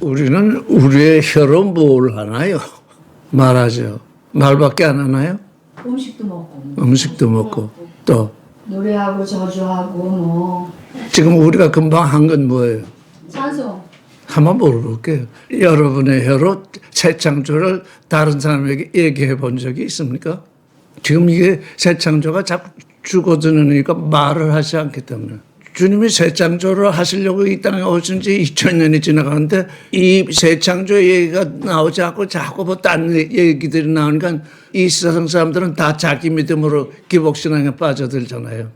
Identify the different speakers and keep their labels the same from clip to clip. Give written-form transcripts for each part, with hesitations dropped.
Speaker 1: 우리는 우리의 혀로 뭘 하나요? 말하죠. 말밖에 안 하나요?
Speaker 2: 음식도 먹고.
Speaker 1: 음식도 먹고 또
Speaker 2: 노래하고 저주하고 뭐.
Speaker 1: 지금 우리가 금방 한 건 뭐예요?
Speaker 2: 찬송.
Speaker 1: 한번 물어볼게요. 여러분의 혀로 새 창조를 다른 사람에게 얘기해 본 적이 있습니까? 지금 이게 새 창조가 자꾸 죽어드니까 말을 하지 않기 때문에. 주님이 새 창조를 하시려고 이 땅에 오신 지 2000년이 지나가는데 이 새 창조 얘기가 나오지 않고 자꾸 뭐 딴 얘기들이 나오니까 이 세상 사람들은 다 자기 믿음으로 기복신앙에 빠져들잖아요.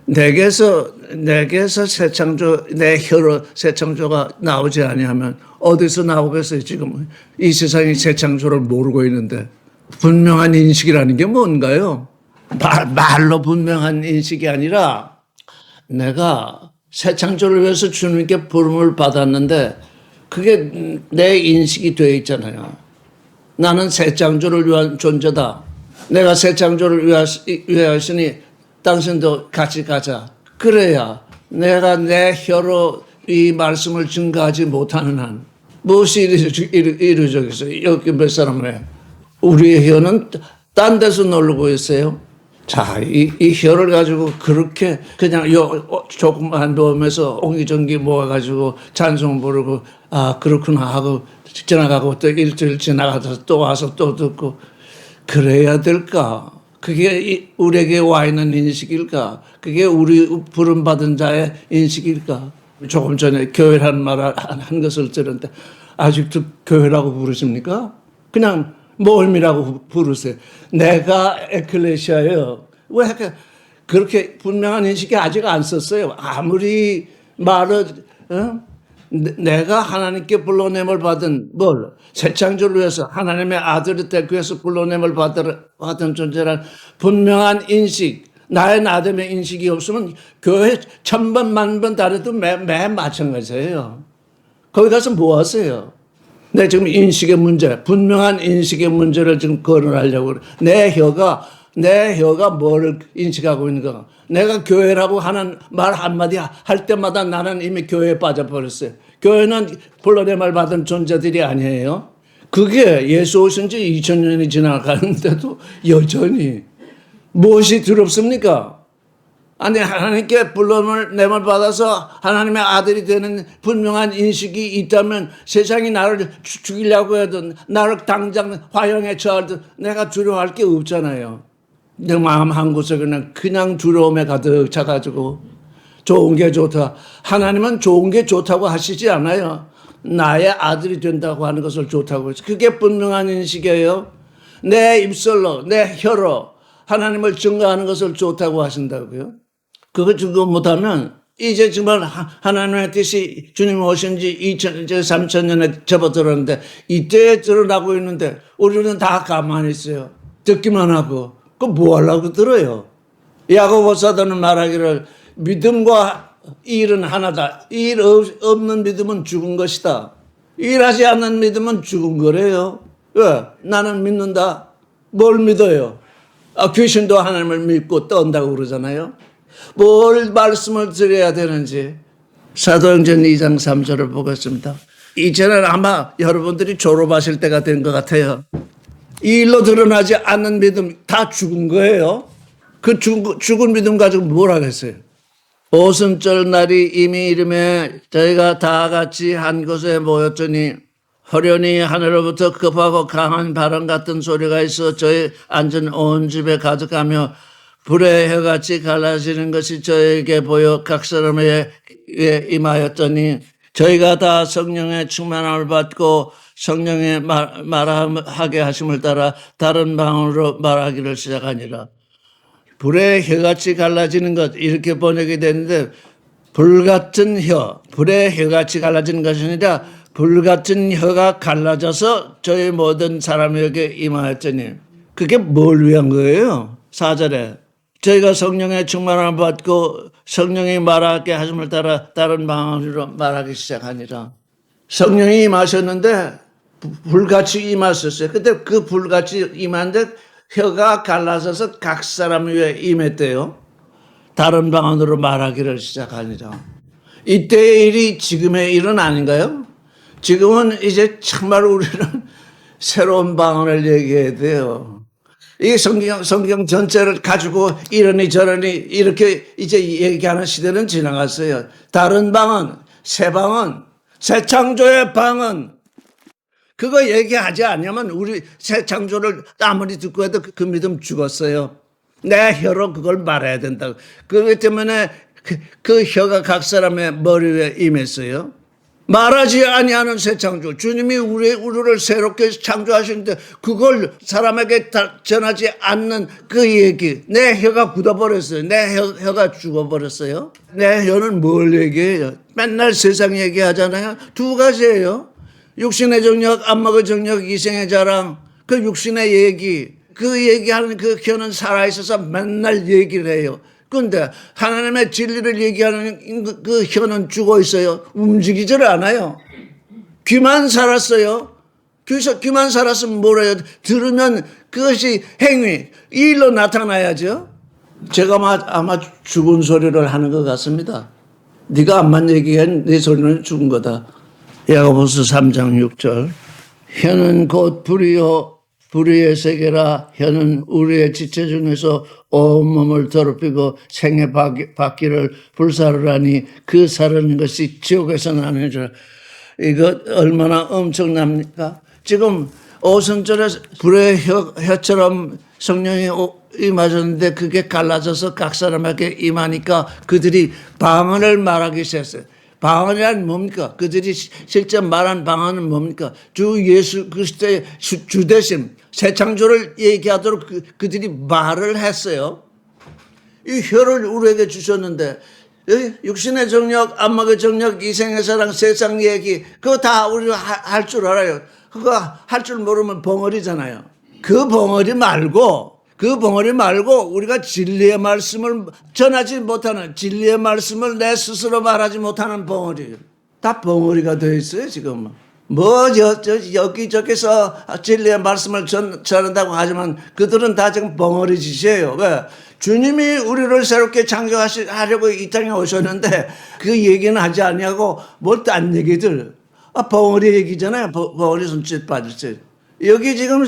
Speaker 1: 내게서 새 창조, 내 혀로 새 창조가 나오지 아니하면 어디서 나오겠어요? 지금 이 세상이 새 창조를 모르고 있는데 분명한 인식이라는 게 뭔가요? 말로 분명한 인식이 아니라 내가 새 창조를 위해서 주님께 부름을 받았는데 그게 내 인식이 되어 있잖아요. 나는 새 창조를 위한 존재다. 내가 새 창조를 위하시니 당신도 같이 가자. 그래야 내가 내 혀로 이 말씀을 증거하지 못하는 한 무엇이 이루어지겠어요? 여기 몇 사람이에요? 우리의 혀는 딴 데서 놀고 있어요. 자, 이 혀를 가지고 그렇게 그냥 조금만 놓으면서 옹기종기 모아가지고 찬송 부르고 아 그렇구나 하고 지나가고 또 일주일 지나가서 또 와서 또 듣고 그래야 될까? 그게 우리에게 와 있는 인식일까? 그게 우리 부름받은 자의 인식일까? 조금 전에 교회라는 말을 한 것을 들었는데 아직도 교회라고 부르십니까? 그냥 모임이라고 부르세요. 내가 에클레시아예요. 왜 그렇게 분명한 인식이 아직 안 썼어요. 아무리 말을 내가 하나님께 불러냄을 받은 새 창조를 위해서 하나님의 아들이 되기 위해서 불러냄을 받은 존재란 분명한 인식, 나의 나됨의 인식이 없으면 교회 1000번 만번 다녀도 매 마찬가지예요. 거기 가서 뭐 하세요? 내 지금 인식의 문제, 분명한 인식의 문제를 지금 거론하려고 그래. 내 혀가 뭐를 인식하고 있는가? 내가 교회라고 하는 말 한마디 할 때마다 나는 이미 교회에 빠져버렸어요. 교회는 불러내말 받은 존재들이 아니에요. 그게 예수 오신 지 2000년이 지나가는데도 여전히 무엇이 두렵습니까? 아니 하나님께 불러내말 받아서 하나님의 아들이 되는 분명한 인식이 있다면 세상이 나를 죽이려고 해도 나를 당장 화형에 처하도 내가 두려워할 게 없잖아요. 내 마음 한 곳에 그냥 두려움에 가득 차가지고 좋은 게 좋다. 하나님은 좋은 게 좋다고 하시지 않아요. 나의 아들이 된다고 하는 것을 좋다고 해서 그게 분명한 인식이에요. 내 입술로 내 혀로 하나님을 증거하는 것을 좋다고 하신다고요. 그거 증거 못하면 이제 정말 하나님의 뜻이 주님 오신 지 3000년에 접어들었는데 이때에 드러나고 있는데 우리는 다 가만히 있어요. 듣기만 하고 그 뭐 하려고 들어요. 야고보 사도는 말하기를 믿음과 일은 하나다. 일 없는 믿음은 죽은 것이다. 일하지 않는 믿음은 죽은 거래요. 왜? 나는 믿는다. 뭘 믿어요? 귀신도 하나님을 믿고 떤다고 그러잖아요. 뭘 말씀을 드려야 되는지 사도행전 2장 3절을 보겠습니다. 이제는 아마 여러분들이 졸업하실 때가 된 것 같아요. 이 일로 드러나지 않는 믿음 다 죽은 거예요. 그 죽은 믿음 가지고 뭘 하겠어요? 오순절 날이 이미 이름에 저희가 다 같이 한 곳에 모였더니 호련히 하늘로부터 급하고 강한 바람 같은 소리가 있어 저희 앉은 온 집에 가득하며 불의 혀같이 갈라지는 것이 저에게 보여 각 사람에게 임하였더니 저희가 다 성령의 충만함을 받고 성령의 말하게 하심을 따라 다른 방언으로 말하기를 시작하니라. 불의 혀같이 갈라지는 것 이렇게 번역이 되는데 불같은 혀, 불의 혀같이 갈라지는 것이 아니라 불같은 혀가 갈라져서 저희 모든 사람에게 임하였더니 그게 뭘 위한 거예요? 4절에 저희가 성령의 충만함을 받고 성령이 말하게 하심을 따라 다른 방언으로 말하기 시작하니라. 성령이 임하셨는데 불같이 임하셨어요. 근데 그 불같이 임한데 혀가 갈라져서 각 사람 위에 임했대요. 다른 방언으로 말하기를 시작하니라. 이때의 일이 지금의 일은 아닌가요? 지금은 이제 정말 우리는 새로운 방언을 얘기해야 돼요. 이 성경 전체를 가지고 이러니 저러니 이렇게 이제 얘기하는 시대는 지나갔어요. 다른 방언, 새 방언, 새 창조의 방언, 그거 얘기하지 않으면 우리 새 창조를 아무리 듣고 해도 그 믿음 죽었어요. 내 혀로 그걸 말해야 된다고. 그렇기 때문에 그 혀가 각 사람의 머리 위에 임했어요. 말하지 아니하는 새 창조. 주님이 우리를 새롭게 창조하시는데 그걸 사람에게 전하지 않는 그 얘기. 내 혀가 굳어버렸어요. 내 혀가 죽어버렸어요. 내 혀는 뭘 얘기해요? 맨날 세상 얘기하잖아요. 두 가지예요. 육신의 정력, 안목의 정력, 이생의 자랑. 그 육신의 얘기. 그 얘기하는 그 혀는 살아있어서 맨날 얘기를 해요. 그런데 하나님의 진리를 얘기하는 그 혀는 죽어 있어요. 움직이질 않아요. 귀만 살았어요. 귀만 살았으면 뭐래요? 들으면 그것이 행위, 일로 나타나야죠. 제가 아마 죽은 소리를 하는 것 같습니다. 네가 암만 얘기한 네 소리는 죽은 거다. 야고보서 3장 6절. 혀는 곧 불이요 불의의 세계라. 혀는 우리의 지체 중에서 온몸을 더럽히고 생의 바퀴를 불사를 하니 그 사르는 것이 지옥에서 나는 줄. 이거 얼마나 엄청납니까? 지금 오순절에 불의 혀처럼 성령이 임하셨는데 그게 갈라져서 각 사람에게 임하니까 그들이 방언을 말하기 시작했어요. 방언이란 뭡니까? 그들이 실제 말한 방언은 뭡니까? 주 예수 그리스도의 주되심, 새 창조를 얘기하도록 그들이 말을 했어요. 이 혀를 우리에게 주셨는데 육신의 정력, 안목의 정력, 이생의 사랑, 세상 얘기 그거 다 우리가 할 줄 알아요. 그거 할 줄 모르면 벙어리잖아요. 그 벙어리 말고 우리가 진리의 말씀을 전하지 못하는, 진리의 말씀을 내 스스로 말하지 못하는 벙어리. 다 벙어리가 되어 있어요, 지금. 여기저기서 진리의 말씀을 전한다고 하지만 그들은 다 지금 벙어리 짓이에요. 왜? 주님이 우리를 새롭게 창조하려고 이 땅에 오셨는데 그 얘기는 하지 아니하고 뭘 딴 얘기들. 벙어리 얘기잖아요. 벙어리 손짓 빠졌어요. 여기 지금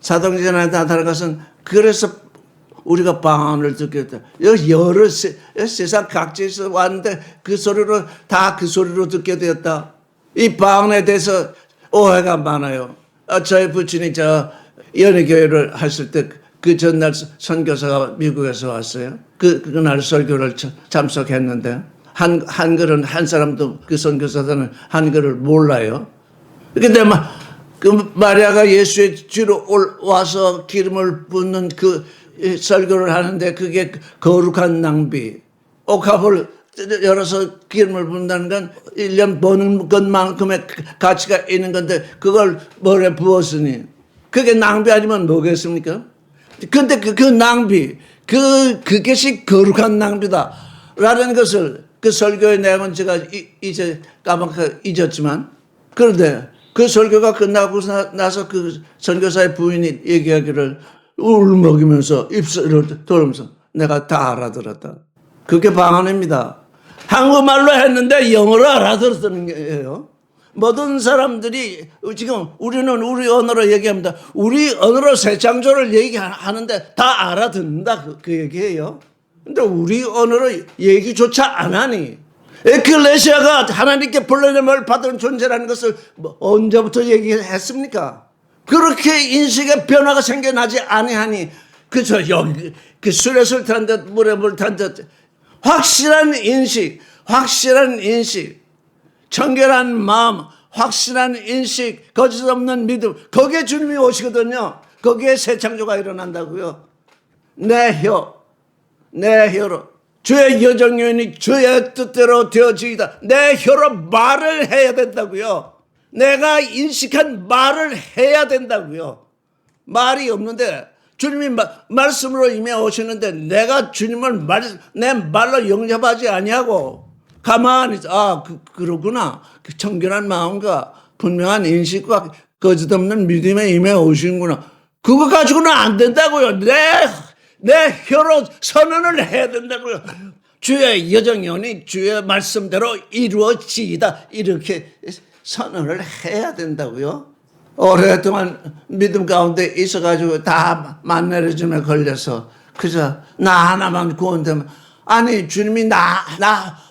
Speaker 1: 사도행전에 나타난 것은 그래서 우리가 방언을 듣게 됐다. 여러 세상 각지에서 왔는데 그 소리로 다 그 소리로 듣게 되었다. 이 방언에 대해서 오해가 많아요. 저희 부친이 연희교회를 했을 때 그 전날 선교사가 미국에서 왔어요. 그날 설교를 참석했는데 한글은 한 사람도 그 선교사들은 한글을 몰라요. 근데 그 마리아가 예수의 뒤로 와서 기름을 붓는 그 설교를 하는데 그게 거룩한 낭비. 옥합을 열어서 기름을 붓는다는 건 1년 버는 것만큼의 가치가 있는 건데 그걸 뭐래 부었으니 그게 낭비 아니면 뭐겠습니까? 근데 그 낭비, 그것이 거룩한 낭비다. 라는 것을 그 설교의 내용은 제가 이제 까맣게 잊었지만 그런데 그 설교가 끝나고 나서 그 선교사의 부인이 얘기하기를 울먹이면서 입술을 돌면서 내가 다 알아들었다. 그게 방언입니다. 한국말로 했는데 영어로 알아들었다는 거예요. 모든 사람들이 지금 우리는 우리 언어로 얘기합니다. 우리 언어로 새 창조를 얘기하는데 다 알아듣는다. 그 얘기예요. 근데 우리 언어로 얘기조차 안 하니 에클레시아가 하나님께 불러냄을 받은 존재라는 것을 언제부터 얘기했습니까? 그렇게 인식의 변화가 생겨나지 아니하니 그저 여기 그 술에 술 탄 듯 물에 물 탄 듯 확실한 인식 청결한 마음 확실한 인식 거짓 없는 믿음 거기에 주님이 오시거든요. 거기에 새 창조가 일어난다고요. 내 혀로 주의 여정요인이 주의 뜻대로 되어지이다. 내 혀로 말을 해야 된다고요. 내가 인식한 말을 해야 된다고요. 말이 없는데 주님이 말씀으로 임해 오시는데 내가 주님을 내 말로 영접하지 아니하고 가만히 그러구나. 그 청결한 마음과 분명한 인식과 거짓 없는 믿음에 임해 오시는구나. 그거 가지고는 안 된다고요. 내 혀로 선언을 해야 된다고요. 주의 여정연이 주의 말씀대로 이루어지이다. 이렇게 선언을 해야 된다고요. 오랫동안 믿음 가운데 있어가지고 다 만나래즘에 걸려서 그저 나 하나만 구원되면, 아니 주님이 나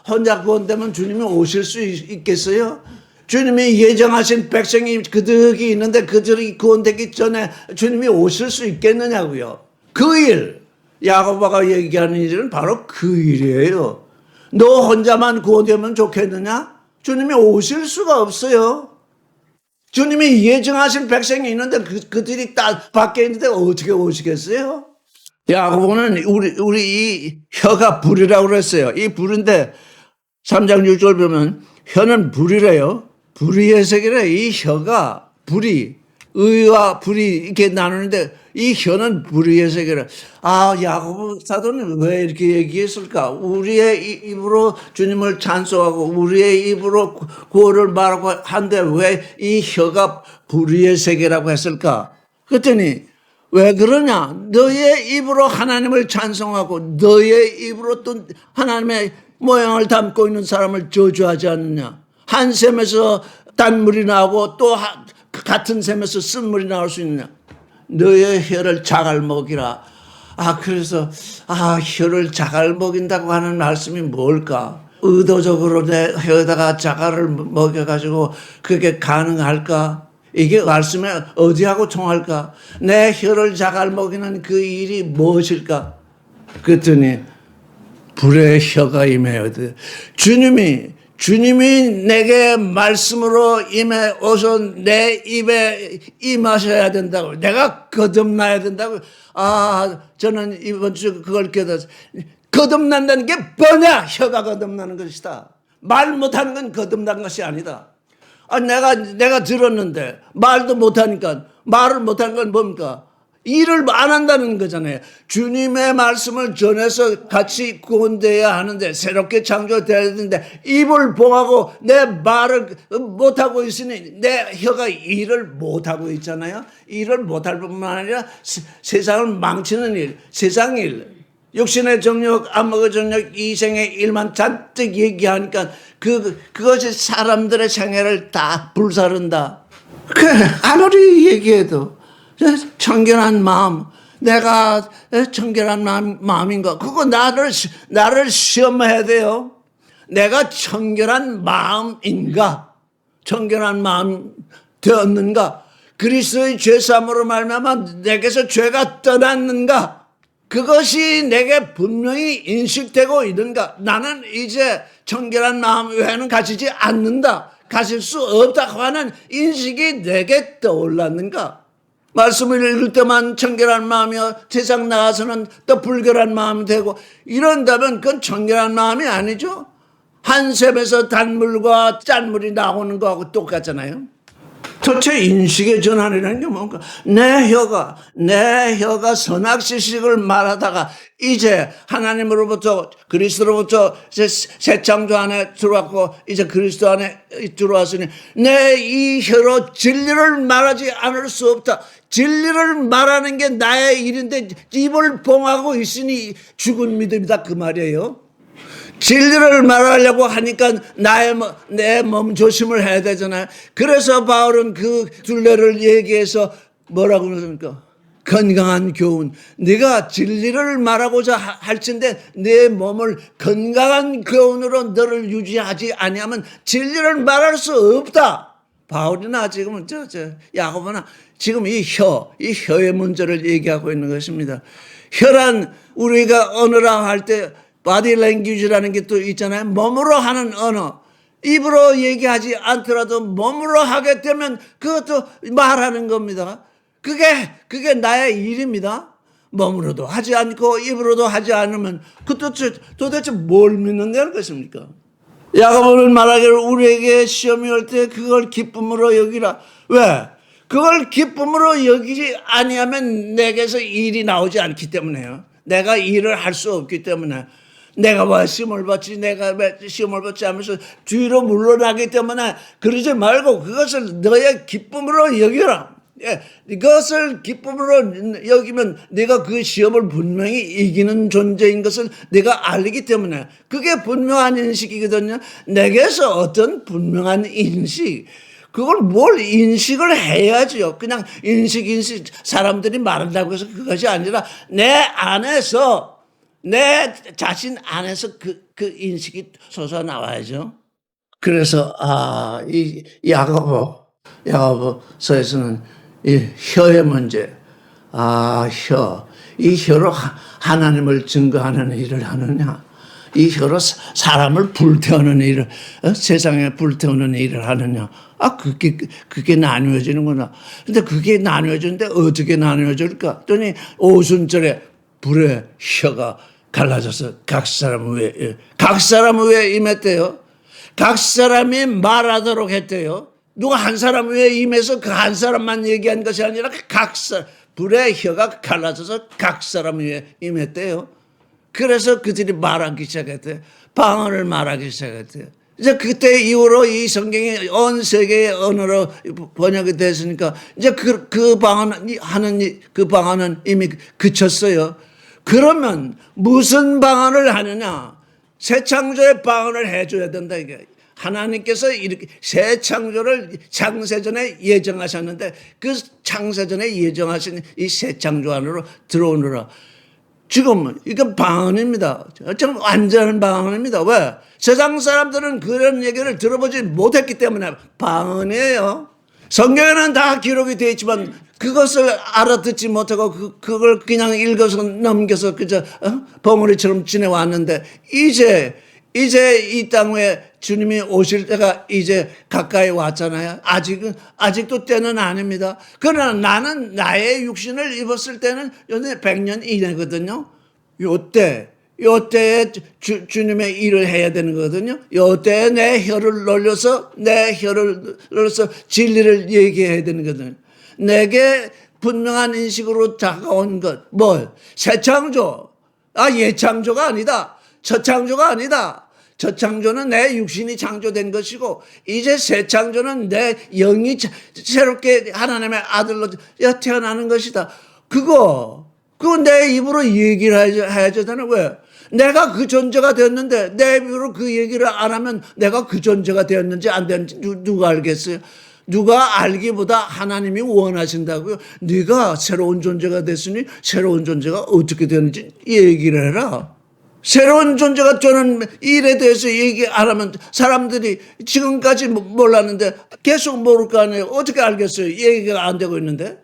Speaker 1: 혼자 구원되면 주님이 오실 수 있겠어요? 주님이 예정하신 백성이 그득이 있는데 그들이 구원되기 전에 주님이 오실 수 있겠느냐고요. 그 일, 야고보가 얘기하는 일은 바로 그 일이에요. 너 혼자만 구원되면 좋겠느냐? 주님이 오실 수가 없어요. 주님이 예정하신 백성이 있는데 그들이 딱 밖에 있는데 어떻게 오시겠어요? 야고보는 우리 이 혀가 불이라고 그랬어요. 이 불인데 3장 6절 보면 혀는 불이래요. 불의의 세계래. 이 혀가 불이, 의와 불이 이렇게 나누는데 이 혀는 불의의 세계래. 아, 야고보 사도는 왜 이렇게 얘기했을까? 우리의 입으로 주님을 찬송하고 우리의 입으로 구원을 말하고 한데 왜 이 혀가 불의의 세계라고 했을까? 그랬더니 왜 그러냐? 너의 입으로 하나님을 찬송하고 너의 입으로 또 하나님의 모양을 담고 있는 사람을 저주하지 않느냐? 한 샘에서 단물이 나오고 또 같은 샘에서 쓴물이 나올 수 있느냐? 너의 혀를 자갈 먹이라. 아, 그래서 혀를 자갈 먹인다고 하는 말씀이 뭘까? 의도적으로 내 혀에다가 자갈을 먹여가지고 그게 가능할까? 이게 말씀에 어디하고 통할까? 내 혀를 자갈 먹이는 그 일이 무엇일까? 그랬더니 불의 혀가 임해야 돼. 주님이 내게 말씀으로 임해오서 내 입에 임하셔야 된다고. 내가 거듭나야 된다고. 아, 저는 이번 주 그걸 깨달았어요. 거듭난다는 게 뭐냐? 혀가 거듭나는 것이다. 말 못하는 건 거듭난 것이 아니다. 아, 내가 들었는데 말도 못하니까, 말을 못하는 건 뭡니까? 일을 안 한다는 거잖아요. 주님의 말씀을 전해서 같이 구원되어야 하는데, 새롭게 창조되어야 되는데 입을 봉하고 내 말을 못하고 있으니 내 혀가 일을 못하고 있잖아요. 일을 못할 뿐만 아니라 세상을 망치는 일, 세상 일, 육신의 정욕, 안목의 정욕, 이생의 일만 잔뜩 얘기하니까 그것이 사람들의 생애를 다 불사른다. 아무리 얘기해도 청결한 마음, 내가 청결한 마음인가? 그거 나를 시험해야 돼요. 내가 청결한 마음인가? 청결한 마음 되었는가? 그리스도의 죄사함으로 말미암아 내게서 죄가 떠났는가? 그것이 내게 분명히 인식되고 있는가? 나는 이제 청결한 마음 외에는 가지지 않는다. 가질 수 없다고 하는 인식이 내게 떠올랐는가? 말씀을 읽을 때만 청결한 마음이요, 세상 나가서는 또 불결한 마음이 되고 이런다면 그건 청결한 마음이 아니죠. 한 샘에서 단물과 짠물이 나오는 거하고 똑같잖아요. 도대체 인식의 전환이라는 게 뭔가? 내 혀가 선악시식을 말하다가 이제 하나님으로부터, 그리스도로부터 새 창조 안에 들어왔고 이제 그리스도 안에 들어왔으니 내 이 혀로 진리를 말하지 않을 수 없다. 진리를 말하는 게 나의 일인데 입을 봉하고 있으니 죽은 믿음이다, 그 말이에요. 진리를 말하려고 하니까 내 몸 조심을 해야 되잖아요. 그래서 바울은 그 둘레를 얘기해서 뭐라고 그러십니까? 건강한 교훈. 네가 진리를 말하고자 할진데 내 몸을 건강한 교훈으로 너를 유지하지 아니하면 진리를 말할 수 없다. 바울이나 지금은 야고보나 지금 이 혀의 문제를 얘기하고 있는 것입니다. 혀란 우리가 언어라 할 때 바디 랭귀지라는 게 또 있잖아요. 몸으로 하는 언어. 입으로 얘기하지 않더라도 몸으로 하게 되면 그것도 말하는 겁니다. 그게 나의 일입니다. 몸으로도 하지 않고 입으로도 하지 않으면 도대체 뭘 믿는다는 것입니까? 야고보는 말하기를 우리에게 시험이 올 때 그걸 기쁨으로 여기라. 왜? 그걸 기쁨으로 여기지 아니하면 내게서 일이 나오지 않기 때문에요. 내가 일을 할 수 없기 때문에. 내가 왜 시험을 받지? 내가 왜 시험을 받지? 하면서 뒤로 물러나기 때문에 그러지 말고 그것을 너의 기쁨으로 여겨라. 예, 이것을 기쁨으로 여기면 내가 그 시험을 분명히 이기는 존재인 것을 내가 알기 때문에 그게 분명한 인식이거든요. 내게서 어떤 분명한 인식, 그걸 뭘 인식을 해야지요. 그냥 인식 사람들이 말한다고 해서 그것이 아니라 내 안에서 내 자신 안에서 그 인식이 솟아나와야죠. 그래서 이 야고보서에서는 이 혀의 문제, 이 혀로 하나님을 증거하는 일을 하느냐, 이 혀로 사람을 불태우는 일을, 세상에 불태우는 일을 하느냐, 그게 나뉘어지는구나. 근데 그게 나뉘어지는데 어떻게 나뉘어질까? 그랬더니 오순절에 불의 혀가 갈라져서 각 사람 위에 임했대요. 각 사람이 말하도록 했대요. 누가 한 사람 위에 임해서 그 한 사람만 얘기한 것이 아니라 불의 혀가 갈라져서 각 사람 위에 임했대요. 그래서 그들이 말하기 시작했대요. 방언을 말하기 시작했대요. 이제 그때 이후로 이 성경이 온 세계의 언어로 번역이 됐으니까 이제 그 방언은 이미 그쳤어요. 그러면 무슨 방언을 하느냐? 새 창조의 방언을 해줘야 된다 이게. 하나님께서 이렇게 새 창조를 창세전에 예정하셨는데 그 창세전에 예정하신 이 새 창조 안으로 들어오느라 지금 이건 방언입니다. 좀 완전한 방언입니다. 왜? 세상 사람들은 그런 얘기를 들어보지 못했기 때문에 방언이에요. 성경에는 다 기록이 되어 있지만 그것을 알아듣지 못하고 그걸 그냥 읽어서 넘겨서 그저 벙어리처럼 지내왔는데 이제 이 땅 위에 주님이 오실 때가 이제 가까이 왔잖아요. 아직도 때는 아닙니다. 그러나 나는 나의 육신을 입었을 때는 100년 이내거든요. 요때에 주님의 일을 해야 되는 거거든요. 요때에 내 혀를 놀려서 진리를 얘기해야 되는 거거든요. 내게 분명한 인식으로 다가온 것, 새 창조. 예창조가 아니다. 첫 창조가 아니다. 첫 창조는 내 육신이 창조된 것이고 이제 새 창조는 내 영이 새롭게 하나님의 아들로 태어나는 것이다. 그거 내 입으로 얘기를 해야 되잖아. 왜? 내가 그 존재가 되었는데 내 입으로 그 얘기를 안 하면 내가 그 존재가 되었는지 안 되었는지 누가 알겠어요? 누가 알기보다 하나님이 원하신다고요. 네가 새로운 존재가 됐으니 새로운 존재가 어떻게 되는지 얘기를 해라. 새로운 존재가 되는 일에 대해서 얘기 안 하면 사람들이 지금까지 몰랐는데 계속 모를 거 아니에요. 어떻게 알겠어요? 얘기가 안 되고 있는데.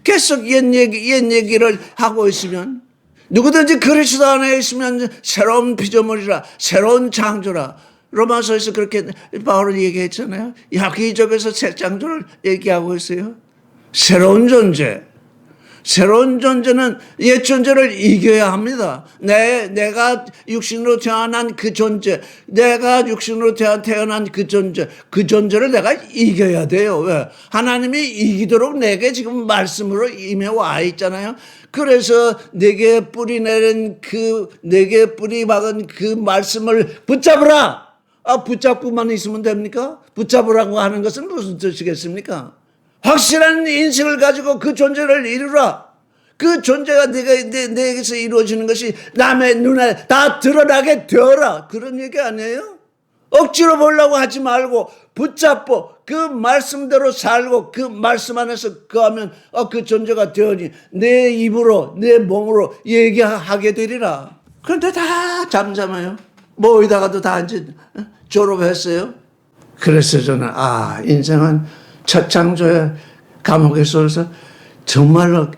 Speaker 1: 계속 옛 얘기를 하고 있으면 누구든지 그리스도 안에 있으면 새로운 피조물이라, 새로운 창조라. 로마서에서 그렇게 바울이 얘기했잖아요. 야기적에서 새 창조를 얘기하고 있어요. 새로운 존재는 옛 존재를 이겨야 합니다. 내가 육신으로 태어난 그 존재, 내가 육신으로 태어난 그 존재를 내가 이겨야 돼요. 왜? 하나님이 이기도록 내게 지금 말씀으로 임해와 있잖아요. 그래서 내게 뿌리 박은 그 말씀을 붙잡으라. 붙잡고만 있으면 됩니까? 붙잡으라고 하는 것은 무슨 뜻이겠습니까? 확실한 인식을 가지고 그 존재를 이루라. 그 존재가 내게서 이루어지는 것이 남의 눈에 다 드러나게 되어라. 그런 얘기 아니에요? 억지로 보려고 하지 말고 붙잡고 그 말씀대로 살고 그 말씀 안에서 거하면 그 존재가 되어니 내 입으로 내 몸으로 얘기하게 되리라. 그런데 다 잠잠해요. 모이다가도 다 이제 졸업했어요. 그래서 저는 인생은 첫 창조의 감옥에 쏘여서 정말로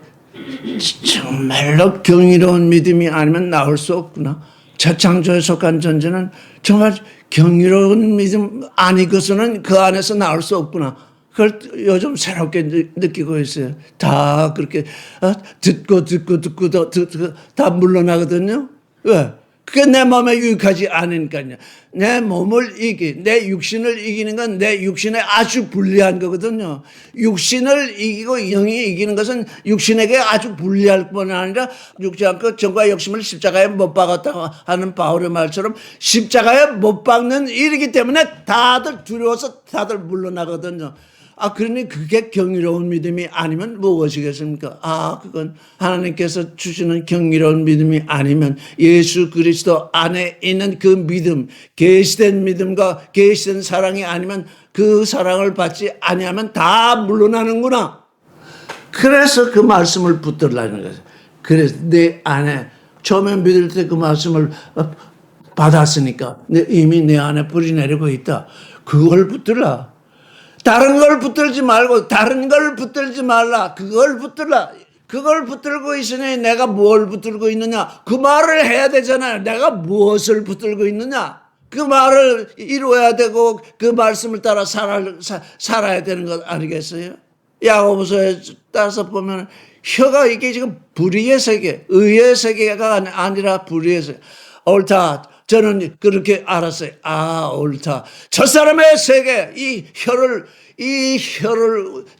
Speaker 1: 경이로운 믿음이 아니면 나올 수 없구나. 첫 창조에 속한 존재는 정말 경이로운 믿음 아니고서는 그 안에서 나올 수 없구나. 그걸 요즘 새롭게 느끼고 있어요. 다 그렇게 듣고 다 물러나거든요. 왜? 그게 내 몸에 유익하지 않으니까요. 내 육신을 이기는 건 내 육신에 아주 불리한 거거든요. 육신을 이기고 영이 이기는 것은 육신에게 아주 불리할 뿐 아니라 죽지 않고 정과 욕심을 십자가에 못 박았다고 하는 바울의 말처럼 십자가에 못 박는 일이기 때문에 다들 두려워서 다들 물러나거든요. 그러니 그게 경이로운 믿음이 아니면 무엇이겠습니까? 그건 하나님께서 주시는 경이로운 믿음이 아니면 예수 그리스도 안에 있는 그 믿음, 계시된 믿음과 계시된 사랑이 아니면 그 사랑을 받지 아니하면 다 물러나는구나. 그래서 그 말씀을 붙들라는 거죠. 그래서 내 안에 처음에 믿을 때 그 말씀을 받았으니까 이미 내 안에 뿌리 내리고 있다. 그걸 붙들라. 다른 걸 붙들지 말고 다른 걸 붙들지 말라. 그걸 붙들라. 그걸 붙들고 있으니 내가 뭘 붙들고 있느냐. 그 말을 해야 되잖아요. 내가 무엇을 붙들고 있느냐. 그 말을 이루어야 되고 그 말씀을 따라 살아야 되는 것 아니겠어요? 야고보서에 따라서 보면 혀가 이게 지금 불의의 세계, 의의 세계가 아니라 불의의 세계. 옳다. 저는 그렇게 알았어요. 옳다. 저 사람의 세계, 이 혀를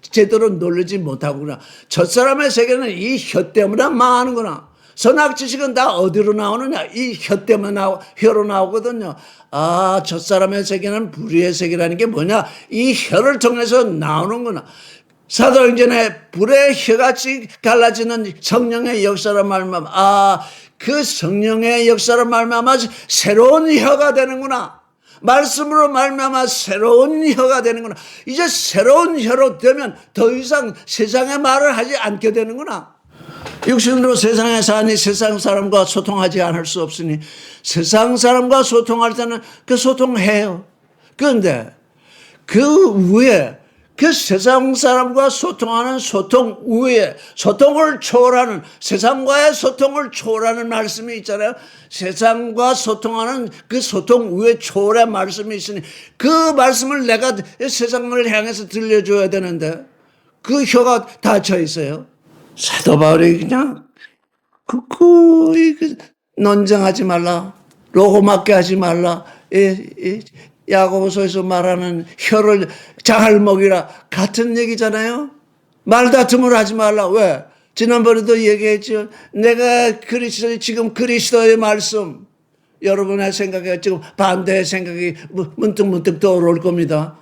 Speaker 1: 제대로 놀리지 못하구나. 저 사람의 세계는 이 혀 때문에 망하는구나. 선악 지식은 다 어디로 나오느냐? 이 혀 때문에 혀로 나오거든요. 저 사람의 세계는 불의의 세계라는 게 뭐냐? 이 혀를 통해서 나오는구나. 사도행전에 불의 혀같이 갈라지는 성령의 역사로 말미암아 그 성령의 역사로 말미암아 새로운 혀가 되는구나. 말씀으로 말미암아 새로운 혀가 되는구나. 이제 새로운 혀로 되면 더 이상 세상의 말을 하지 않게 되는구나. 육신으로 세상에 사니 세상 사람과 소통하지 않을 수 없으니 세상 사람과 소통할 때는 그 소통해요. 그런데 그 위에 그 세상 사람과 소통하는 소통 위에 소통을 초월하는 세상과의 소통을 초월하는 말씀이 있잖아요. 세상과 소통하는 그 소통 위에 초월의 말씀이 있으니 그 말씀을 내가 세상을 향해서 들려줘야 되는데 그 혀가 닫혀 있어요. 사도 바울이 그냥 굳고이 논쟁하지 말라. 로고맞게 하지 말라. 야고보서에서 말하는 혀를 잘 먹이라 같은 얘기잖아요. 말다툼을 하지 말라. 왜? 지난번에도 얘기했죠. 내가 지금 그리스도의 말씀 여러분의 생각에 지금 반대의 생각이 문득문득 떠오를 겁니다.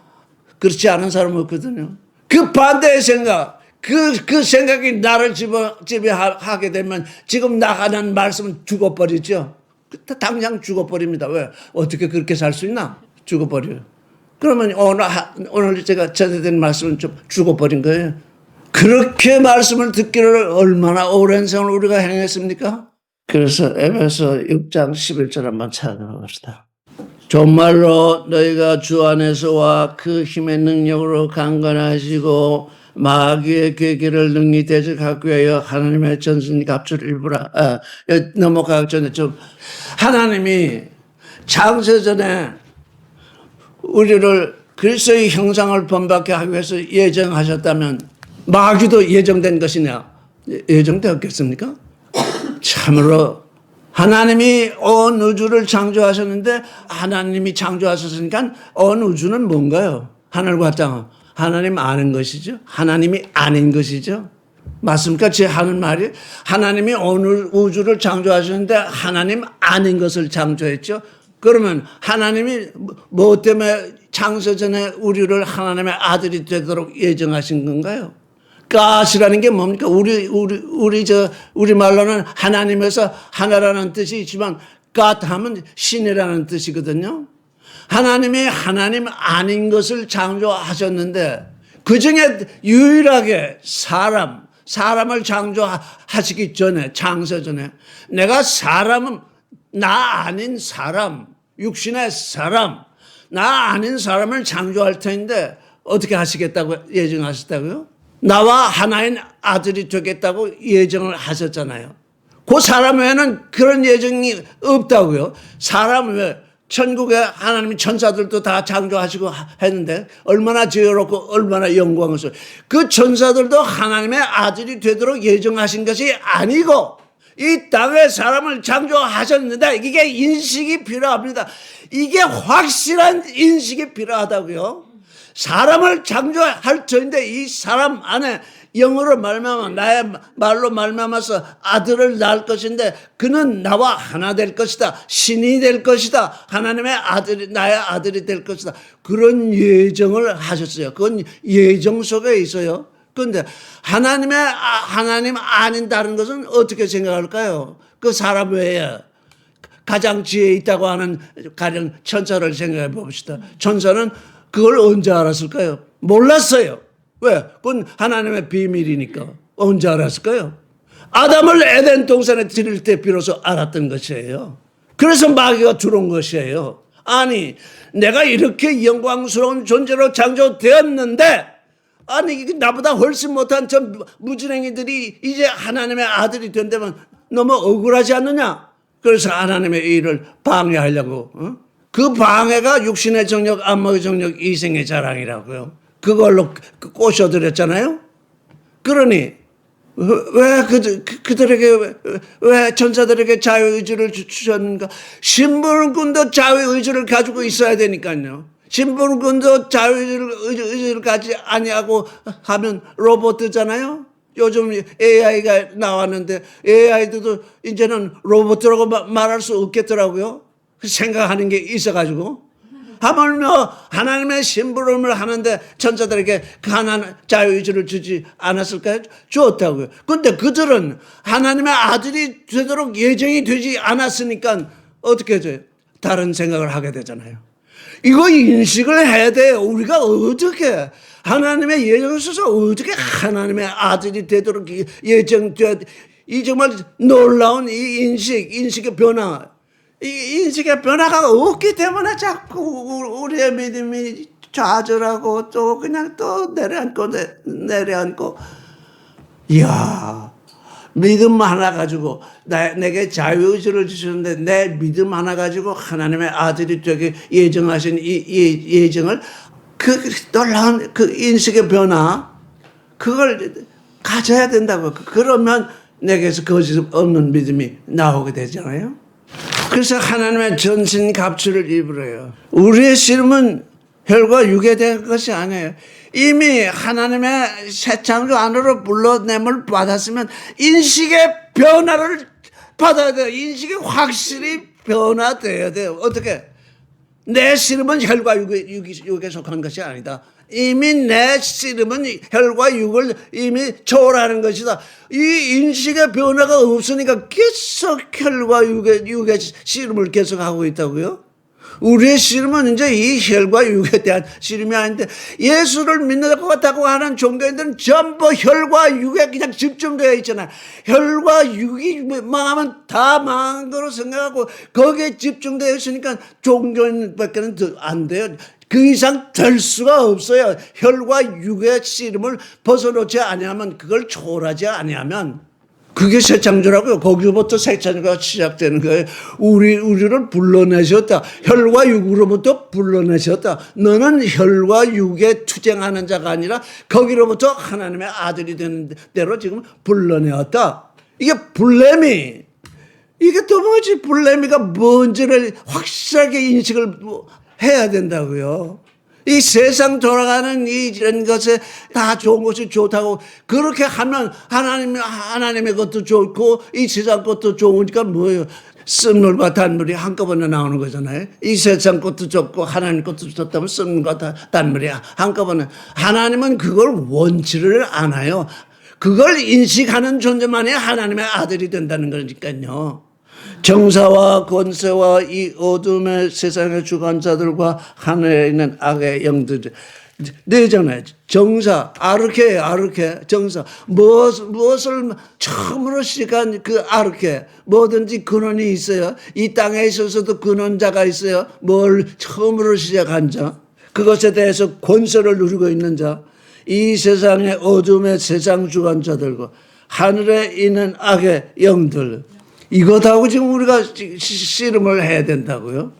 Speaker 1: 그렇지 않은 사람은 없거든요. 그 반대의 생각 그 생각이 나를 지배하게 되면 지금 나가는 말씀은 죽어버리죠. 당장 죽어버립니다. 왜? 어떻게 그렇게 살 수 있나? 죽어버려요. 그러면 오늘 제가 전해드린 말씀은 좀 죽어버린 거예요. 그렇게 말씀을 듣기를 얼마나 오랜 세월 우리가 행했습니까? 그래서 에베소 6장 11절 한번 찾아봅시다. 정말로 너희가 주 안에서와 그 힘의 능력으로 강건하시고 마귀의 괴계를 능히 대적하기 위하여 하나님의 전신 갑주를 입으라. 넘어가기 전에 좀 하나님이 창세전에 우리를 그리스도의 형상을 본받게 하기 위해서 예정하셨다면 마귀도 예정된 것이냐? 예정되었겠습니까? 참으로 하나님이 온 우주를 창조하셨는데 하나님이 창조하셨으니까 온 우주는 뭔가요? 하늘과 땅. 하나님 아는 것이죠. 하나님이 아닌 것이죠. 맞습니까? 제 하는 말이 하나님이 온 우주를 창조하셨는데 하나님 아닌 것을 창조했죠. 그러면 하나님이 뭐 때문에 창세전에 우리를 하나님의 아들이 되도록 예정하신 건가요? 가시라는 게 뭡니까? 우리 말로는 하나님에서 하나라는 뜻이 있지만 God 하면 신이라는 뜻이거든요. 하나님이 하나님 아닌 것을 창조하셨는데 그 중에 유일하게 사람을 창조하시기 전에 창세전에 내가 사람은 나 아닌 사람, 육신의 사람, 나 아닌 사람을 창조할 텐데 어떻게 하시겠다고 예정하셨다고요? 나와 하나인 아들이 되겠다고 예정을 하셨잖아요. 그 사람 외에는 그런 예정이 없다고요. 사람 외에 천국에 하나님이 천사들도 다 창조하시고 했는데 얼마나 지혜롭고 얼마나 영광스러워. 그 천사들도 하나님의 아들이 되도록 예정하신 것이 아니고 이 땅에 사람을 창조하셨는데 이게 인식이 필요합니다. 이게 확실한 인식이 필요하다고요. 사람을 창조할 터인데 이 사람 안에 영으로 말미암아 나의 말로 말미암아서 아들을 낳을 것인데 그는 나와 하나 될 것이다. 신이 될 것이다. 하나님의 아들이 나의 아들이 될 것이다. 그런 예정을 하셨어요. 그건 예정 속에 있어요. 그런데 하나님 아닌 다른 것은 어떻게 생각할까요? 그 사람 외에 가장 지혜 있다고 하는 가령 천사를 생각해 봅시다. 천사는 그걸 언제 알았을까요? 몰랐어요. 왜? 그건 하나님의 비밀이니까. 언제 알았을까요? 아담을 에덴 동산에 들일 때 비로소 알았던 것이에요. 그래서 마귀가 들어온 것이에요. 아니, 내가 이렇게 영광스러운 존재로 창조되었는데, 아니, 나보다 훨씬 못한 저 무지랭이들이 이제 하나님의 아들이 된다면 너무 억울하지 않느냐? 그래서 하나님의 일을 방해하려고, 그 방해가 육신의 정력, 안목의 정력, 이생의 자랑이라고요. 그걸로 꼬셔드렸잖아요. 그러니 왜 그들에게 왜 천사들에게 자유의지를 주셨는가? 신분군도 자유의지를 가지고 있어야 되니까요. 신분군도 자유의지를 가지 아니하고 하면 로봇이잖아요. 요즘 AI가 나왔는데 AI들도 이제는 로봇이라고 말할 수 없겠더라고요. 생각하는 게 있어가지고. 하물며 하나님의 심부름을 하는데 천사들에게 그 하나님 자유의지를 주지 않았을까요? 주었다고요. 그런데 그들은 하나님의 아들이 되도록 예정이 되지 않았으니까 어떻게 돼요? 다른 생각을 하게 되잖아요. 이거 인식을 해야 돼요. 우리가 어떻게 하나님의 예정을 써서 어떻게 하나님의 아들이 되도록 예정되어 이 정말 놀라운 이 인식의 변화. 이 인식의 변화가 없기 때문에 자꾸 우리의 믿음이 좌절하고 또 그냥 또 내려앉고 이야, 믿음 하나 가지고 내게 자유의지를 주셨는데 내 믿음 하나 가지고 하나님의 아들이 되게 예정하신 이 예정을 그 놀라운 그 인식의 변화 그걸 가져야 된다고. 그러면 내게서 거짓 없는 믿음이 나오게 되잖아요. 그래서 하나님의 전신 갑주를 입으래요. 우리의 씨름은 혈과 육에 대한 것이 아니에요. 이미 하나님의 새 창조 안으로 불러냄을 받았으면 인식의 변화를 받아야 돼요. 인식이 확실히 변화돼야 돼요. 어떻게? 내 씨름은 혈과 육에 속한 것이 아니다. 이미 내 씨름은 혈과 육을 이미 초월하는 것이다. 이 인식의 변화가 없으니까 계속 혈과 육의 씨름을 계속하고 있다고요. 우리의 씨름은 이제 이 혈과 육에 대한 씨름이 아닌데 예수를 믿는다고 하는 종교인들은 전부 혈과 육에 그냥 집중되어 있잖아요. 혈과 육이 망하면 다 망한 거로 생각하고 거기에 집중되어 있으니까 종교인밖에 안 돼요. 그 이상 될 수가 없어요. 혈과 육의 씨름을 벗어놓지 아니하면 그걸 초월하지 아니하면 그게 새 창조라고요. 거기서부터 새 창조가 시작되는 거예요. 우리를 불러내셨다. 혈과 육으로부터 불러내셨다. 너는 혈과 육에 투쟁하는 자가 아니라 거기로부터 하나님의 아들이 되는 대로 지금 불러내었다. 이게 불레미. 이게 도무지 불레미가 뭔지를 확실하게 인식을 해야 된다고요. 이 세상 돌아가는 이런 것에 다 좋은 것이 좋다고 그렇게 하면 하나님의 것도 좋고 이 세상 것도 좋으니까 뭐예요? 쓴물과 단물이 한꺼번에 나오는 거잖아요. 이 세상 것도 좋고 하나님 것도 좋다면 쓴물과 단물이 한꺼번에. 하나님은 그걸 원치를 않아요. 그걸 인식하는 존재만이 하나님의 아들이 된다는 거니까요. 정사와 권세와 이 어둠의 세상의 주관자들과 하늘에 있는 악의 영들 네잖아요. 정사, 아르케, 정사. 무엇을 처음으로 시작한 그 아르케. 뭐든지 근원이 있어요. 이 땅에 있어서도 근원자가 있어요. 뭘 처음으로 시작한 자. 그것에 대해서 권세를 누리고 있는 자. 이 세상의 어둠의 세상 주관자들과 하늘에 있는 악의 영들. 이것하고 지금 우리가 씨름을 해야 된다고요.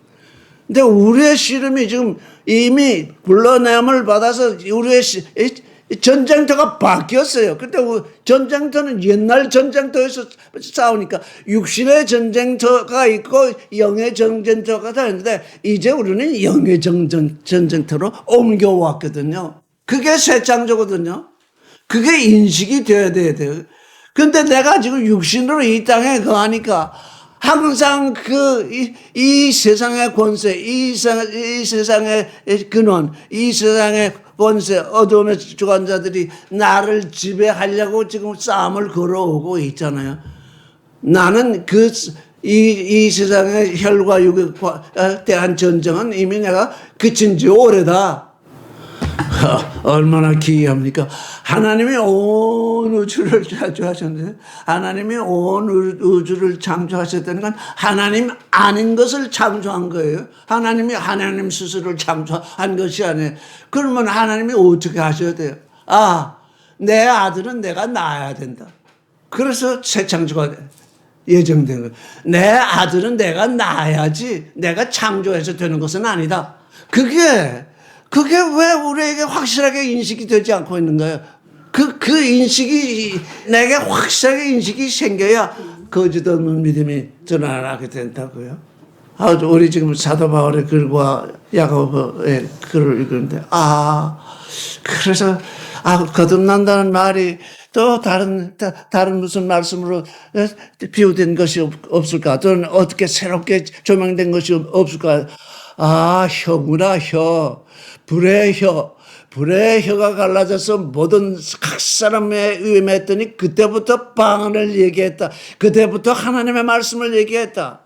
Speaker 1: 근데 우리의 씨름이 지금 이미 불러냄을 받아서 우리의 전쟁터가 바뀌었어요. 근데 전쟁터는 옛날 전쟁터에서 싸우니까 육신의 전쟁터가 있고 영의 전쟁터가 다 있는데 이제 우리는 영의 전쟁터로 옮겨왔거든요. 그게 새 창조거든요. 그게 인식이 돼야 돼요. 근데 내가 지금 육신으로 이 땅에 거하니까 항상 이 세상의 권세, 이 세상의 근원, 이 세상의 권세, 어둠의 주관자들이 나를 지배하려고 지금 싸움을 걸어오고 있잖아요. 나는 이 세상의 혈과 육에 대한 전쟁은 이미 내가 그친 지 오래다. 얼마나 기이합니까? 하나님이 온 우주를 창조하셨는데 하나님이 온 우주를 창조하셨다는 건 하나님 아닌 것을 창조한 거예요. 하나님이 하나님 스스로를 창조한 것이 아니에요. 그러면 하나님이 어떻게 하셔야 돼요? 내 아들은 내가 낳아야 된다. 그래서 새 창조가 예정된 거예요. 내 아들은 내가 낳아야지 내가 창조해서 되는 것은 아니다. 그게 왜 우리에게 확실하게 인식이 되지 않고 있는 거예요? 그 인식이, 내게 확실하게 인식이 생겨야 거짓 없는 믿음이 드러나게 된다고요. 우리 지금 사도 바울의 글과 야고보의 글을 읽는데, 그래서, 거듭난다는 말이 또 다른 무슨 말씀으로 비유된 것이 없을까? 또는 어떻게 새롭게 조명된 것이 없을까? 혀구나, 혀. 불의 혀가 갈라져서 모든 각 사람에 의임했더니 그때부터 방언을 얘기했다. 그때부터 하나님의 말씀을 얘기했다.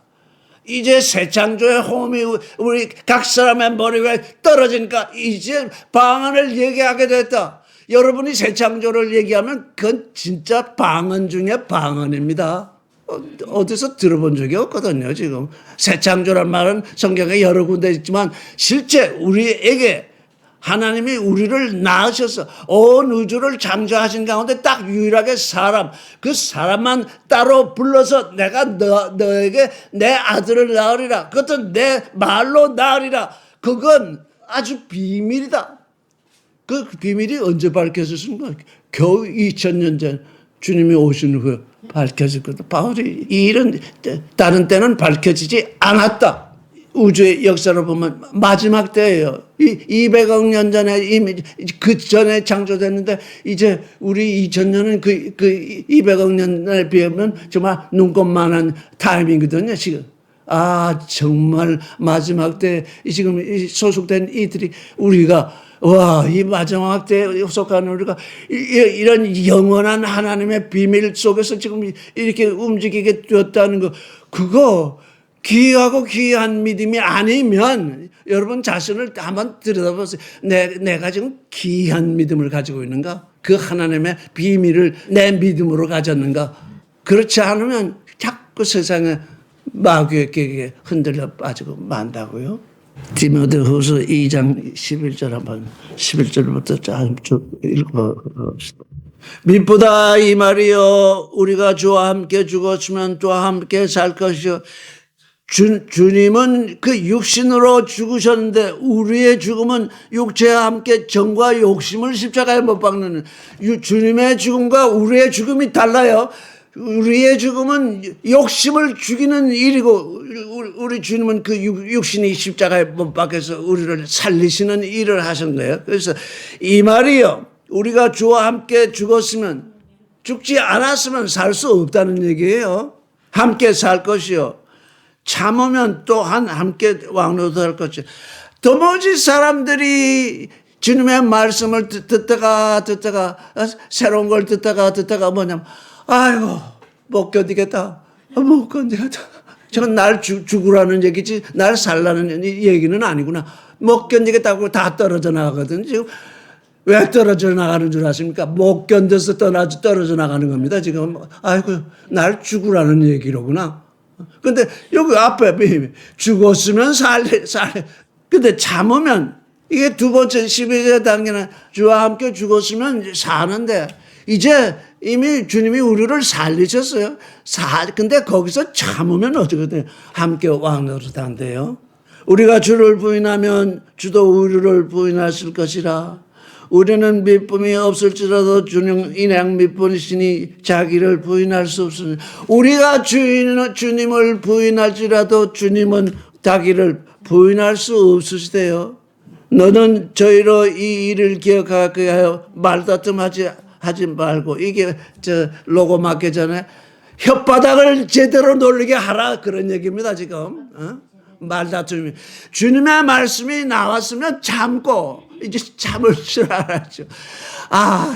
Speaker 1: 이제 새 창조의 호흡이 우리 각 사람의 머리 위에 떨어지니까 이제 방언을 얘기하게 됐다. 여러분이 새 창조를 얘기하면 그건 진짜 방언 중에 방언입니다. 어디서 들어본 적이 없거든요, 지금. 새 창조란 말은 성경에 여러 군데 있지만 실제 우리에게 하나님이 우리를 낳으셔서 온 우주를 창조하신 가운데 딱 유일하게 그 사람만 따로 불러서 내가 너에게 내 아들을 낳으리라. 그것도 내 말로 낳으리라. 그건 아주 비밀이다. 그 비밀이 언제 밝혀졌은 거예요? 겨우 2000년 전 주님이 오신 후에 밝혀졌거든. 바울이 이 일은 다른 때는 밝혀지지 않았다. 우주의 역사로 보면 마지막 때예요. 200억 년 전에 이미 그 전에 창조됐는데 이제 우리 2000년은 그 200억 년에 비하면 정말 눈곱만한 타임이거든요, 지금. 정말 마지막 때 지금 소속된 이들이 우리가 이 마지막 때에 속한 우리가 이런 영원한 하나님의 비밀 속에서 지금 이렇게 움직이게 되었다는 거, 그거 귀하고 귀한 믿음이 아니면 여러분 자신을 한번 들여다보세요. 내가 지금 귀한 믿음을 가지고 있는가? 그 하나님의 비밀을 내 믿음으로 가졌는가? 그렇지 않으면 자꾸 세상에 마귀에게 흔들려 빠지고 만다고요. 디모데후서 2장 11절 한번 11절부터 쭉 읽어봅시다. 믿보다 이 말이요, 우리가 주와 함께 죽었으면 또 함께 살 것이요. 주님은 그 육신으로 죽으셨는데 우리의 죽음은 육체와 함께 정과 욕심을 십자가에 못 박는, 주님의 죽음과 우리의 죽음이 달라요. 우리의 죽음은 욕심을 죽이는 일이고 우리 주님은 그 육신이 십자가에 못 박혀서 우리를 살리시는 일을 하신 거예요. 그래서 이 말이요, 우리가 주와 함께 죽었으면, 죽지 않았으면 살 수 없다는 얘기예요. 함께 살 것이요, 참으면 또한 함께 왕노할 것이요. 도무지 사람들이 주님의 말씀을 듣다가 새로운 걸 듣다가 뭐냐면 못 견디겠다. 못 견디겠다. 저건 날 죽으라는 얘기지 날 살라는 얘기는 아니구나. 못 견디겠다고 다 떨어져 나가거든. 지금 왜 떨어져 나가는 줄 아십니까? 못 견뎌서 떨어져 나가는 겁니다. 지금 날 죽으라는 얘기로구나. 근데 여기 앞에 죽었으면 살래. 근데 참으면, 이게 두 번째 12절 단계는 주와 함께 죽었으면 사는데 이제 이미 주님이 우리를 살리셨어요. 근데 거기서 참으면 어떻게 돼요? 함께 왕노릇한대요. 우리가 주를 부인하면 주도 우리를 부인하실 것이라. 우리는 미쁨이 없을지라도 주님 인양 미쁨이시니 자기를 부인할 수 없으니 우리가 주님을 부인할지라도 주님은 자기를 부인할 수 없으시대요. 너는 저희로 이 일을 기억하게 하여 말다툼하지 말고 이게 저 로고 맞기 전에 혓바닥을 제대로 놀리게 하라 그런 얘기입니다 지금. 말다툼이 주님의 말씀이 나왔으면 참고 이제 참을 줄 알았죠. 아,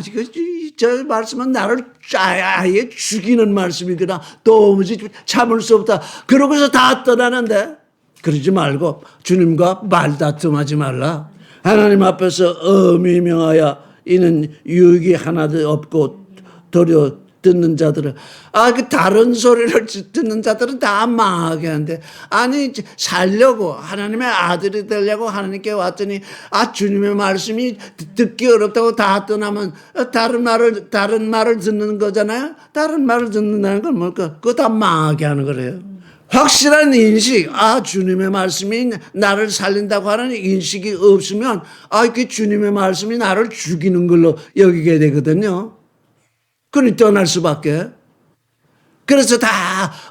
Speaker 1: 저 말씀은 나를 아예 죽이는 말씀이구나. 도무지 참을 수 없다. 그러고서 다 떠나는데 그러지 말고 주님과 말다툼하지 말라. 하나님 앞에서 엄히 명하여 이는 유익이 하나도 없고 도리어 듣는 자들은 그 다른 소리를 듣는 자들은 다 망하게 하는데 아니 살려고 하나님의 아들이 되려고 하나님께 왔더니 주님의 말씀이 듣기 어렵다고 다 떠나면 다른 말을 듣는 거잖아요. 다른 말을 듣는다는 건 뭘까? 그거 다 망하게 하는 거래요. 확실한 인식, 주님의 말씀이 나를 살린다고 하는 인식이 없으면 그 주님의 말씀이 나를 죽이는 걸로 여기게 되거든요. 그러니 떠날 수밖에. 그래서 다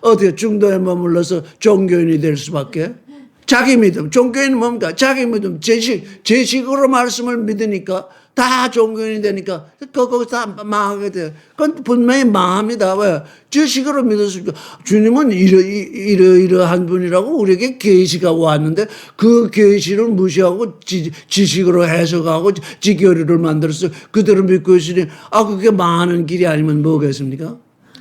Speaker 1: 어떻게 중도에 머물러서 종교인이 될 수밖에. 자기 믿음, 종교인은 뭡니까? 자기 믿음, 제식으로 말씀을 믿으니까 다 종교인이 되니까 거기서 다 망하게 돼요. 그건 분명히 망합니다. 왜? 제식으로 믿었으니까 주님은 이러한 분이라고 우리에게 계시가 왔는데 그 계시를 무시하고 지식으로 해석하고 지교리를 만들어서 그대로 믿고 있으니 그게 망하는 길이 아니면 뭐겠습니까?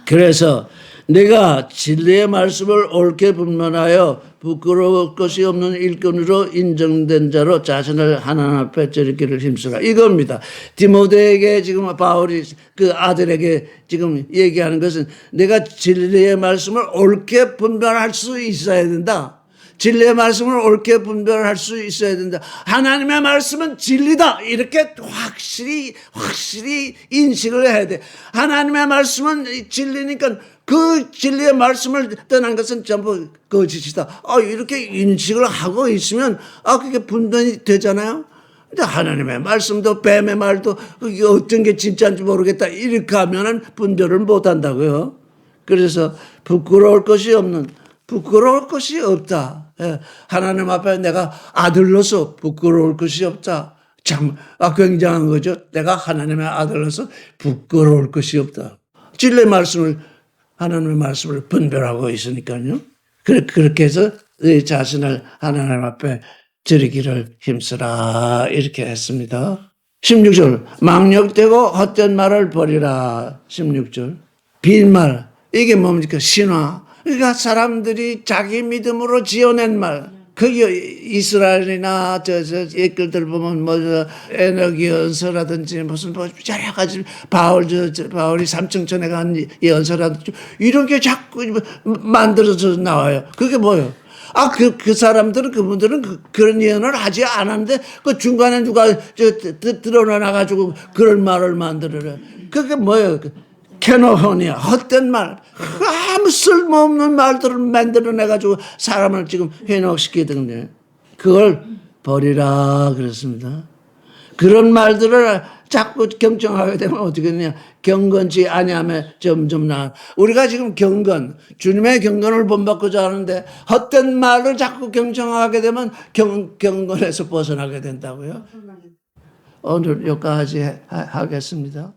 Speaker 1: 그래서 내가 진리의 말씀을 옳게 분별하여 부끄러울 것이 없는 일꾼으로 인정된 자로 자신을 하나님 앞에 드리기를 힘쓰라. 이겁니다. 디모데에게 지금 바울이 그 아들에게 지금 얘기하는 것은 내가 진리의 말씀을 옳게 분별할 수 있어야 된다. 진리의 말씀을 옳게 분별할 수 있어야 된다. 하나님의 말씀은 진리다. 이렇게 확실히 인식을 해야 돼. 하나님의 말씀은 진리니까 그 진리의 말씀을 떠난 것은 전부 거짓이다. 이렇게 인식을 하고 있으면 그게 분별이 되잖아요. 근데 하나님의 말씀도 뱀의 말도 그게 어떤 게 진짜인지 모르겠다. 이렇게 하면은 분별을 못 한다고요. 그래서 부끄러울 것이 없다. 하나님 앞에 내가 아들로서 부끄러울 것이 없다. 참, 굉장한 거죠. 내가 하나님의 아들로서 부끄러울 것이 없다. 진리의 말씀을, 하나님의 말씀을 분별하고 있으니까요. 그렇게 해서 내 자신을 하나님 앞에 드리기를 힘쓰라. 이렇게 했습니다. 16절. 망령되고 헛된 말을 버리라. 16절. 빈말. 이게 뭡니까? 신화. 그러니까 사람들이 자기 믿음으로 지어낸 말. 그게 이스라엘이나 옛글들 보면 에너기 연서라든지 무슨 여러 가지 바울이 삼층천에 간 연서라든지 이런 게 자꾸 만들어져 나와요. 그게 뭐예요? 그 사람들은 그분들은 그런 예언을 하지 않았는데 그 중간에 누가 드러나가지고 그런 말을 만들어요. 그게 뭐예요? 캐노호니아, 헛된 말, 아무 쓸모없는 말들을 만들어내가지고 사람을 지금 현혹시키던데 그걸 버리라 그랬습니다. 그런 말들을 자꾸 경청하게 되면 어떻게 되냐. 경건치 아니하면 점점 나. 우리가 지금 주님의 경건을 본받고자 하는데 헛된 말을 자꾸 경청하게 되면 경건에서 벗어나게 된다고요. 오늘 여기까지 하겠습니다.